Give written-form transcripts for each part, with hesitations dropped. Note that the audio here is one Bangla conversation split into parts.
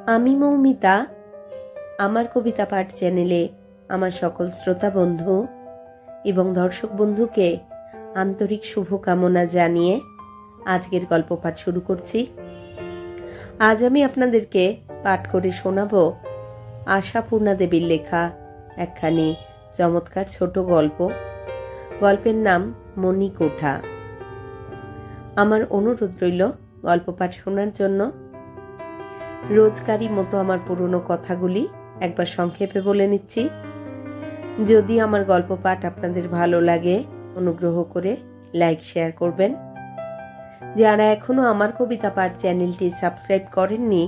আমি মৌমিতা। আমার কবিতা পাঠ চ্যানেলে আমার সকল শ্রোতা বন্ধু এবং দর্শক বন্ধুকে আন্তরিক শুভকামনা জানিয়ে আজকের গল্প পাঠ শুরু করছি। আজ আমি আপনাদেরকে পাঠ করে শোনাব আশাপূর্ণা দেবীর লেখা একখানি চমৎকার ছোট গল্প। গল্পের নাম মণিকোঠা। আমার অনুরোধ রইল গল্প পাঠ শোনার জন্য। রোজকারই মতো আমার পুরনো কথাগুলি একবার সংক্ষেপে বলে নিচ্ছি। যদি আমার গল্প পাঠ আপনাদের ভালো লাগে অনুগ্রহ করে লাইক শেয়ার করবেন। যারা এখনো আমার কবিতা পাঠ চ্যানেলটি সাবস্ক্রাইব করেননি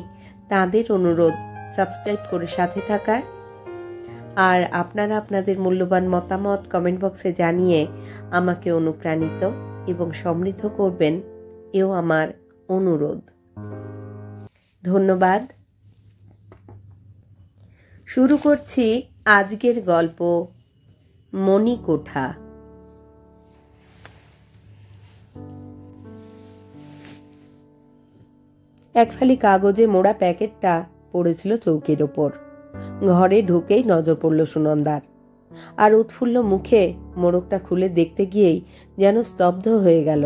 তাদের অনুরোধ সাবস্ক্রাইব করে সাথে থাকার। আর আপনারা আপনাদের মূল্যবান মতামত কমেন্ট বক্সে জানিয়ে আমাকে অনুপ্রাণিত এবং সমৃদ্ধ করবেন, এও আমার অনুরোধ। ধন্যবাদ। শুরু করছি আজকের গল্প মণিকোঠা। এক ফালি কাগজে মোড়া প্যাকেটটা পড়েছিল চৌকির ওপর। ঘরে ঢুকেই নজর পড়ল সুনন্দার, আর উৎফুল্ল মুখে মোড়কটা খুলে দেখতে গিয়েই যেন স্তব্ধ হয়ে গেল।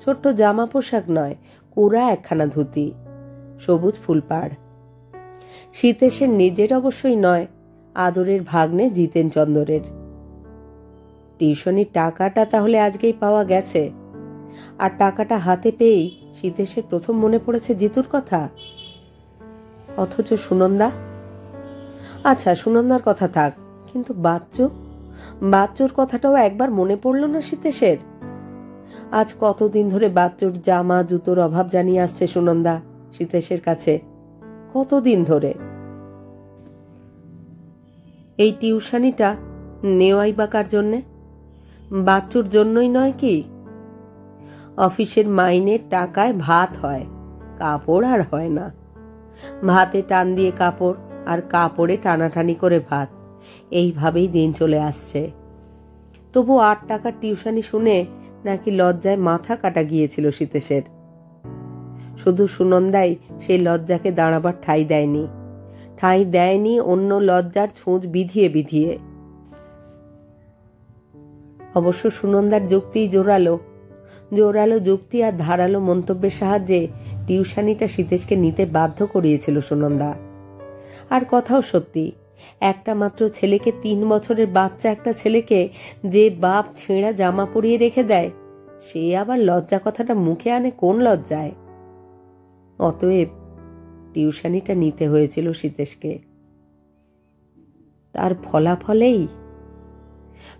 ছোট্ট জামা পোশাক নয়, কোরা একখানা ধুতি, সবুজ ফুলপাড়। শীতেশের নিজের অবশ্যই নয়, আদরের ভাগ্নে জিতেন চন্দরের। টিউশনির টাকাটা তাহলে আজকেই পাওয়া গেছে, আর টাকাটা হাতে পেয়েই শীতেশের প্রথম মনে পড়েছে জিতুর কথা। অথচ সুনন্দা, আচ্ছা সুনন্দার কথা থাক, কিন্তু বাচ্চুর কথাটাও একবার মনে পড়ল না শীতেশের? আজ কতদিন ধরে বাচ্চুর জামা জুতোর অভাব জানিয়ে আসছে সুনন্দা শীতেশের কাছে, কতদিন ধরে। এই টিউশনিটা নেওয়াই বা কার জন্যে? বাচ্চুর জন্যই নয় কি? অফিসের মাইনের টাকায় ভাত হয়, কাপড় আর হয় না। ভাতে টান দিয়ে কাপড়, আর কাপড়ে টানাটানি করে ভাত, এইভাবেই দিন চলে আসছে। তবু 8 টাকার টিউশনি শুনে নাকি লজ্জায় মাথা কাটা গিয়েছিল শীতেশের। শুধু সুনন্দাই সেই লজ্জাকে দাঁড়াবার ঠাঁই দেয়নি অন্য লজ্জার ছুঁচ বিধিয়ে। অবশ্য সুনন্দার যুক্তিই জোরালো যুক্তি আর ধারালো মন্তব্যের সাহায্যে টিউশনিটা শীতেশকে নিতে বাধ্য করিয়েছিল সুনন্দা। আর কথাও সত্যি, একটা মাত্র ছেলেকে, 3 বছরের বাচ্চা একটা ছেলেকে যে বাপ ছেঁড়া জামা পরিয়ে রেখে দেয়, সে আবার লজ্জা কথাটা মুখে আনে কোন লজ্জায়? অতএব টিউশনিটা নিতে হয়েছিল শীতেশকে। তার ফলাফলেই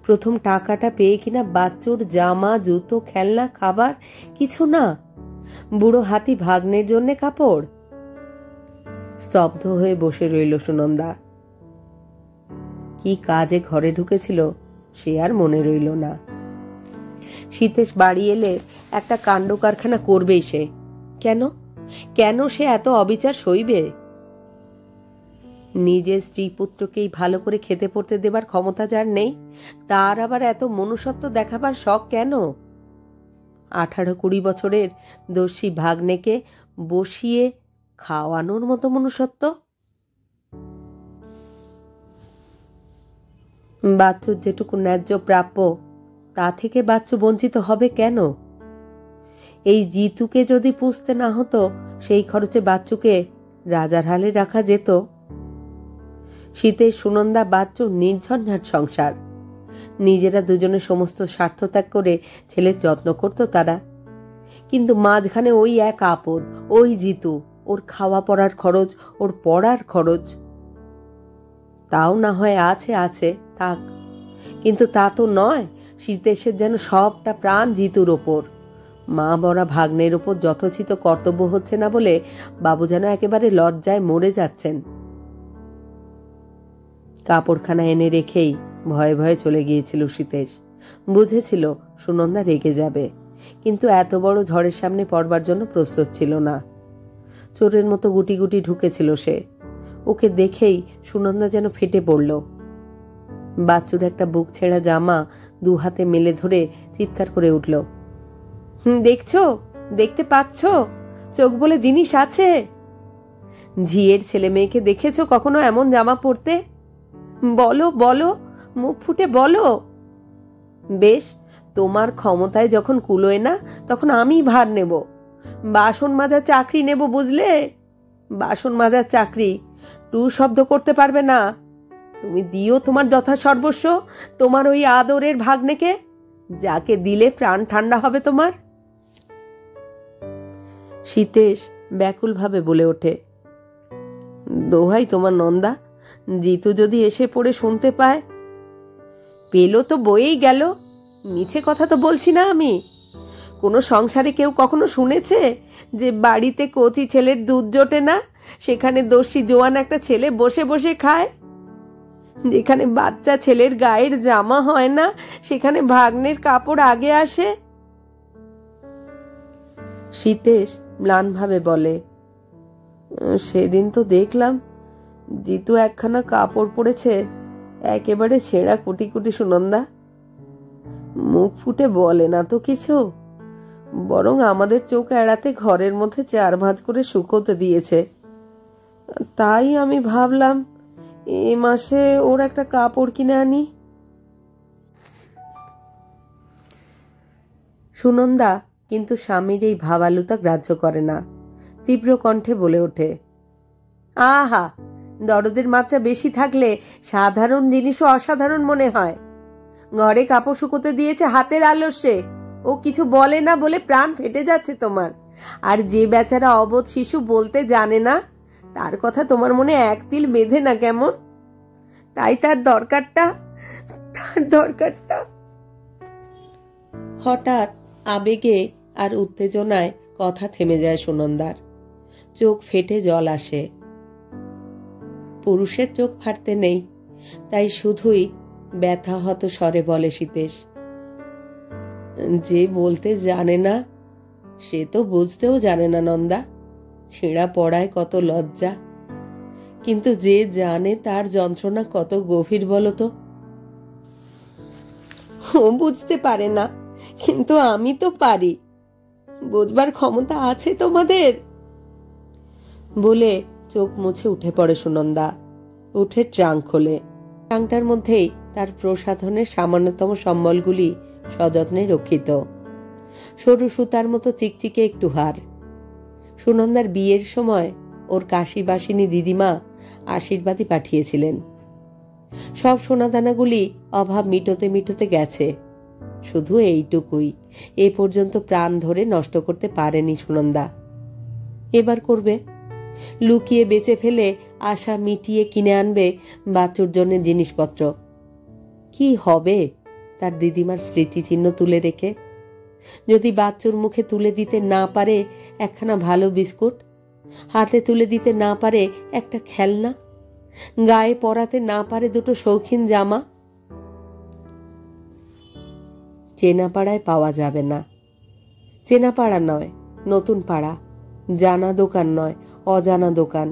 প্রথম টাকাটা পেয়ে কিনা বাচ্চুর জামা জুতো খেলনা খাবার কিছু না, বুড়ো হাতি ভাগ্নের জন্য কাপড়। স্তব্ধ হয়ে বসে রইল সুনন্দা। কি কাজে ঘরে ঢুকেছিল সে আর মনে রইল না। শীতেশ বাড়ি এলে একটা কাণ্ড কারখানা করবেই সে। কেন সে এত অবিচার সইবে? নিজের স্ত্রী পুত্রকেই ভালো করে খেতে পড়তে দেবার ক্ষমতা যার নেই, তার আবার এত মনুষ্যত্ব দেখাবার শখ কেন? 18-20 বছরের দস্যি ভাগ্নেকে বসিয়ে খাওয়ানোর মতো মনুষ্যত্ব? বাচ্চুর যেটুকু ন্যায্য প্রাপ্য, তা থেকে বাচ্চু বঞ্চিত হবে কেন? এই জিতুকে যদি পুষতে না হতো, সেই খরচে বাচ্চুকে রাজার হালে রাখা যেত। শীতের সুনন্দা বাচ্চু নির্ঝঞ্ঝাট সংসার। নিজেরা দুজনে সমস্ত স্বার্থ ত্যাগ করে ছেলের যত্ন করত তারা। কিন্তু মাঝখানে ওই এক আপদ, ওই জিতু, ওর খাওয়া পড়ার খরচ, ওর পড়ার খরচ। তাও না হয় আছে থাক, কিন্তু তা তো নয়। শীতেশের যেন সবটা প্রাণ জিতুর ওপর। মা বড়া ভাগ্নের ওপর যথোচিত কর্তব্য হচ্ছে না বলে বাবু যেন একেবারে লজ্জায় মরে যাচ্ছেন। কাপড়খানা এনে রেখেই ভয়ে ভয়ে চলে গিয়েছিল শীতেশ। বুঝেছিল সুনন্দা রেগে যাবে, কিন্তু এত বড় ঝড়ের সামনে পড়বার জন্য প্রস্তুত ছিল না। চোরের মতো গুটি গুটি ঢুকেছিল সে। ওকে দেখেই সুনন্দা যেন ফেটে পড়ল। বাচ্চুর একটা বুক ছেঁড়া জামা 2 হাতে মেলে ধরে চিৎকার করে উঠল, দেখতে পাচ্ছ, চোখ বলে জিনিস আছে। ঝিয়ের ছেলে মেয়েকে দেখেছো কখনো এমন জামা পরতে? বলো বলো, মুখ ফুটে বলো। বেশ, তোমার ক্ষমতায় যখন কুলোয় না, তখন আমি ভার নেব। বাসন মাজার চাকরি নেব, বুঝলে? বাসন মাজার চাকরি। টু শব্দ করতে পারবে না। তুমি দিও তোমার যথা সর্বস্ব তোমার ওই আদরের ভাগ্নেকে, যাকে দিলে প্রাণ ঠান্ডা হবে তোমার। সীতেশ ব্যাকুলভাবে বলে ওঠে, দোহাই তোমার নন্দা, জিতু যদি এসে পড়ে শুনতে পায়। পেলো তো বয়েই গেল, মিছে কথা তো বলছি না আমি। কোনো সংসারে কেউ কখনো শুনেছে যে বাড়িতে কচি ছেলের দুধ জোটে না, সেখানে দস্যি জোয়ান একটা ছেলে বসে বসে খায়? যেখানে বাচ্চা ছেলের গায়ের জামা হয় না, সেখানে ভাগ্নের কাপড় আগে আসে? সীতেশ ম্লানভাবে বলে, সেদিন তো দেখলাম জিতু একখানা কাপড় পরেছে, একেবারে ছেঁড়া কুটি কুটি। সুনন্দা মুখ ফুটে বলে না তো কিছু, বরং আমাদের চোখ এড়াতে ঘরের মধ্যে 4 ভাঁজ করে শুকোতে দিয়েছে। তাই আমি ভাবলাম এ মাসে ওর একটা কাপড় কিনে আনি। সুনন্দা কিন্তু স্বামীর এই ভাবালুতা গ্রাহ্য করে না। তীব্র কণ্ঠে বলে ওঠে, আহা, দরদের মাত্রা বেশি থাকলে সাধারণ জিনিসও অসাধারণ মনে হয়। ঘরে কাপড় শুকোতে দিয়েছে হাতের আলস্যে, ও কিছু বলে না বলে প্রাণ ফেটে যাচ্ছে তোমার। আর যে বেচারা অবোধ শিশু বলতে জানে না, তার কথা তোমার মনে এক তিল বেঁধে না কেমন? তাই তার দরকারটা। হঠাৎ আবেগে আর উত্তেজনায় কথা থেমে যায় সুনন্দার। চোখ ফেটে জল আসে। পুরুষের চোখ ফাটতে নেই, তাই শুধুই ব্যথাহত স্বরে বলে সীতেশ, যে বলতে জানে না সে তো বুঝতেও জানে না নন্দা। ছেঁড়া পড়ায় কত লজ্জা, কিন্তু যে জানে তার যন্ত্রণা কত গভীর বলতো। ও বুঝতে পারে না, কিন্তু আমি তো পারি। বুঝবার ক্ষমতা আছে তোমাদের। বলে চোখ মুছে উঠে পড়ে সুনন্দা। উঠে ট্রাঙ্ক খোলে। ট্রাঙ্কটার মধ্যেই তার প্রসাধনের সামান্যতম সম্বলগুলি সযত্নে রক্ষিত। সরু সুতার মতো চিকচিকে একটু হার। সুনন্দার বিয়ের সময় ওর কাশীবাসিনী দিদিমা আশীর্বাদই পাঠিয়েছিলেন। সব সোনাদানাগুলি অভাব মিটোতে মিটোতে গেছে, শুধু এইটুকুই এ পর্যন্ত প্রাণ ধরে নষ্ট করতে পারেনি সুনন্দা। এবার করবে। লুকিয়ে বেচে ফেলে আশা মিটিয়ে কিনে আনবে বাচ্চুর জন্য জিনিসপত্র। কি হবে তার দিদিমার স্মৃতিচিহ্ন তুলে রেখে? যদি বাচ্চুর মুখে তুলে দিতে না পারে একখানা ভালো বিস্কুট, হাতে তুলে দিতে না পারে একটা খেলনা, গায়ে পরাতে না পারে দুটো শৌখিন জামা, চেনাপাড়ায় পাওয়া যাবে না। চেনাপাড়া নয়, নতুন পাড়া। জানা দোকান নয়, অজানা দোকান।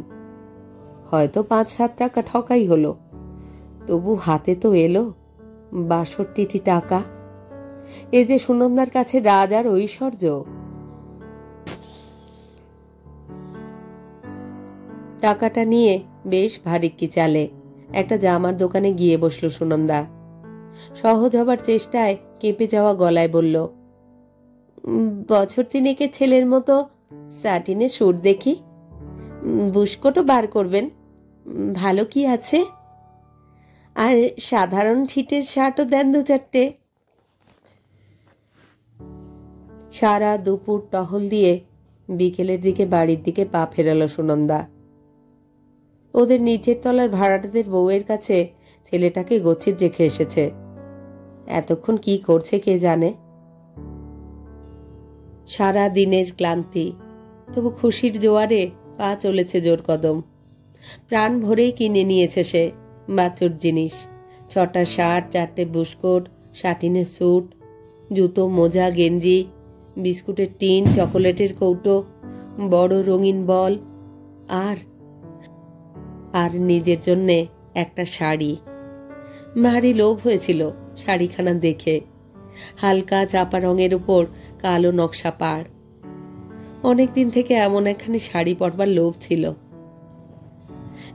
হয়তো 5-7 টাকা ঠকাই হলো, তবু হাতে তো এলো 62টি টাকা। এ যে সুনন্দার কাছে রাজার ঐশ্বর্য। টাকাটা নিয়ে বেশ ভারিক্কি চালে একটা জামার দোকানে গিয়ে বসল সুনন্দা। সহজ হবার চেষ্টায় কেঁপে যাওয়া গলায় বলল, বছর 3-এর ছেলের মতো স্যাটিনের স্যুট দেখি। বুশকোটও বার করবেন, ভালো কি আছে? আর সাধারণ ছিটের শার্টও দেন 2-4টে। সারা দুপুর টহল দিয়ে বিকেলের দিকে বাড়ির দিকে পা ফেরালো সুনন্দা। ওদের নিচের তলার ভাড়াটেদের বউয়ের কাছে ছেলেটাকে গচ্ছিত রেখে এসেছে। এতক্ষণ কি করছে কে জানে। সারা দিনের ক্লান্তি, তবু খুশির জোয়ারে পা চলেছে জোর কদম। প্রাণ ভরেই কিনে নিয়েছে সে বাচ্চুর জিনিস। 6টা শার্ট, 4টে বুশকোট, শাটিনের স্যুট, জুতো, মোজা, গেঞ্জি, বিস্কুটের টিন, চকোলেটের কৌটো, বড় রঙিন বল, আর নিজের জন্যে একটা শাড়ি। ভারী লোভ হয়েছিল শাড়িখানা দেখে। হালকা চাপা রঙের উপর কালো নকশা পাড়। অনেকদিন থেকে এমন একখানি শাড়ি পরবার লোভ ছিল।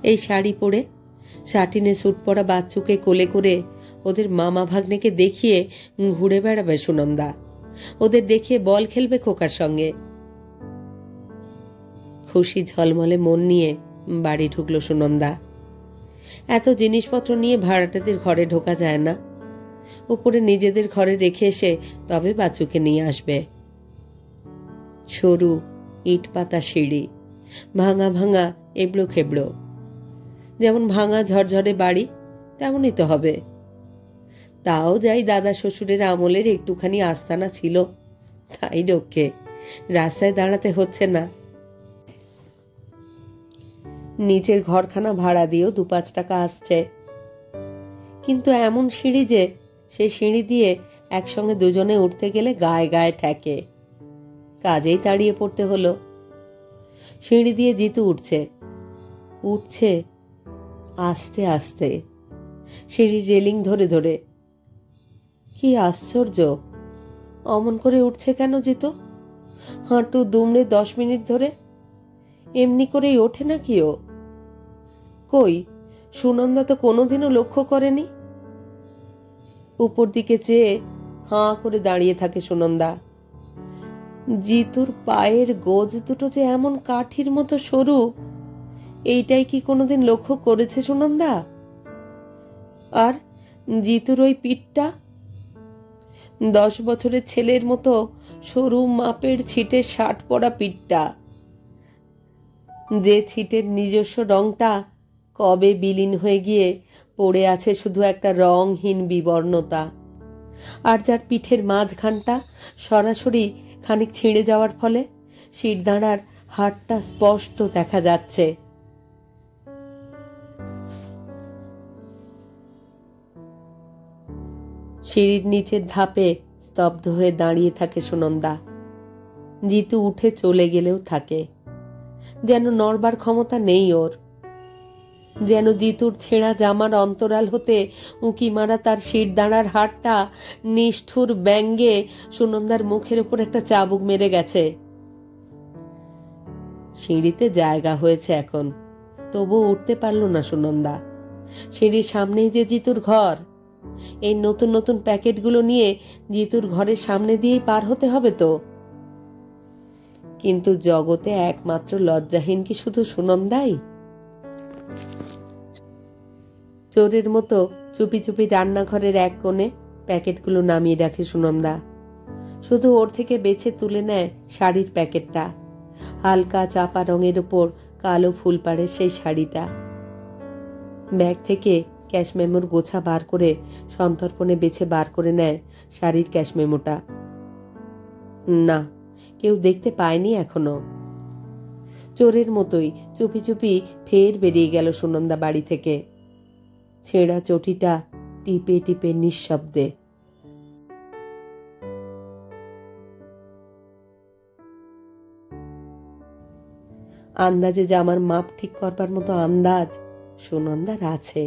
এই শাড়ি পরে সাটিনে স্যুট পরা বাচ্চুকে কোলে করে ওদের মামা ভাগ্নেকে দেখিয়ে ঘুরে বেড়াবে সুনন্দা, ওদের দেখিয়ে বল খেলবে খোকার সঙ্গে। খুশি ঝলমলে মন নিয়ে বাড়ি ঢুকলো সুনন্দা। এত জিনিসপত্র নিয়ে ভাড়াটেদের ঘরে ঢোকা যায় না, উপরে নিজেদের ঘরে রেখে এসে তবে বাচ্চুকে নিয়ে আসবে। সরু ইট পাতা সিঁড়ি, ভাঙা ভাঙা এবড়ো খেবড়ো, যেমন ভাঙা ঝরঝরে বাড়ি তেমনই তো হবে। তাও যাই দাদা শ্বশুরের আমলের একটুখানি আস্তানা ছিল, তাই রক্ষে রাস্তায় দাঁড়াতে হচ্ছে না। নিচের ঘরখানা ভাড়া দিয়েও 2-5 টাকা আসছে, কিন্তু এমন সিঁড়ি যে সেই সিঁড়ি দিয়ে একসঙ্গে দুজনে উঠতে গেলে গায়ে গায়ে ঠেকে, কাজেই দাঁড়িয়ে পড়তে হলো। সিঁড়ি দিয়ে জিতু উঠছে উঠছে আস্তে আস্তে, সিঁড়ির রেলিং ধরে ধরে। কি আশ্চর্য, অমন করে উঠছে কেন জিতু? হাঁটু দুমড়ে 10 মিনিট ধরে এমনি করেই ওঠে নাকি ও? কই, সুনন্দা তো কোনোদিনও লক্ষ্য করেনি। উপর দিকে চেয়ে হাঁ করে দাঁড়িয়ে থাকে সুনন্দা। জিতুর পায়ের গোজ দুটো যে এমন কাঠির মতো সরু, এইটাই কি কোনোদিন লক্ষ্য করেছে সুনন্দা? আর জিতুর ওই পিঠটা 10 বছরের ছেলের মতো সরু মাপের ছিটের শার্ট পরা পিঠটা, যে ছিটের নিজস্ব রংটা কবে বিলীন হয়ে গিয়ে পড়ে আছে শুধু একটা রংহীন বিবর্ণতা, আর যার পিঠের মাঝখানটা সরাসরি খানিক ছিঁড়ে যাওয়ার ফলে শিরদাঁড়ার হাড়টা স্পষ্ট দেখা যাচ্ছে। সিঁড়ির নিচের ধাপে স্তব্ধ হয়ে দাঁড়িয়ে থাকে সুনন্দা। জিতু উঠে চলে গেলেও থাকে, যেন নড়বার ক্ষমতা নেই ওর, যেন জিতুর ছেঁড়া জামার অন্তরাল হতে উঁকি মারা তার শিরদাঁড়ার হাড়টা নিষ্ঠুর ব্যঙ্গে সুনন্দার মুখের উপর একটা চাবুক মেরে গেছে। সিঁড়িতে জায়গা হয়েছে এখন, তবু উঠতে পারল না সুনন্দা। সিঁড়ির সামনেই যে জিতুর ঘর, এই নতুন নতুন প্যাকেটগুলো নিয়ে জিতুর ঘরের সামনে দিয়েই পার হতে হবে তো। কিন্তু জগতে একমাত্র লজ্জাহীন কি শুধু সুনন্দাই? চোরের মতো চুপি চুপি রান্নাঘরের এক কোণে প্যাকেটগুলো নামিয়ে রাখে সুনন্দা। শুধু ওর থেকে বেছে তুলে নেয় শাড়ির প্যাকেটটা, হালকা চাপা রঙের উপর কালো ফুলপাড়ের সেই শাড়িটা। ব্যাগ থেকে ক্যাশ মেমোর গোছা বার করে সন্তর্পণে বেছে বার করে নেয় শাড়ির ক্যাশ মেমোটা। না, কেউ দেখতে পায়নি এখনো। চোরের মতোই চুপি চুপি ফের বেরিয়ে গেল সুনন্দা বাড়ি থেকে, ছেঁড়া চটিটা টিপে টিপে নিঃশব্দে। আন্দাজে জামার মাপ ঠিক করবার মতো আন্দাজ সুনন্দার আছে।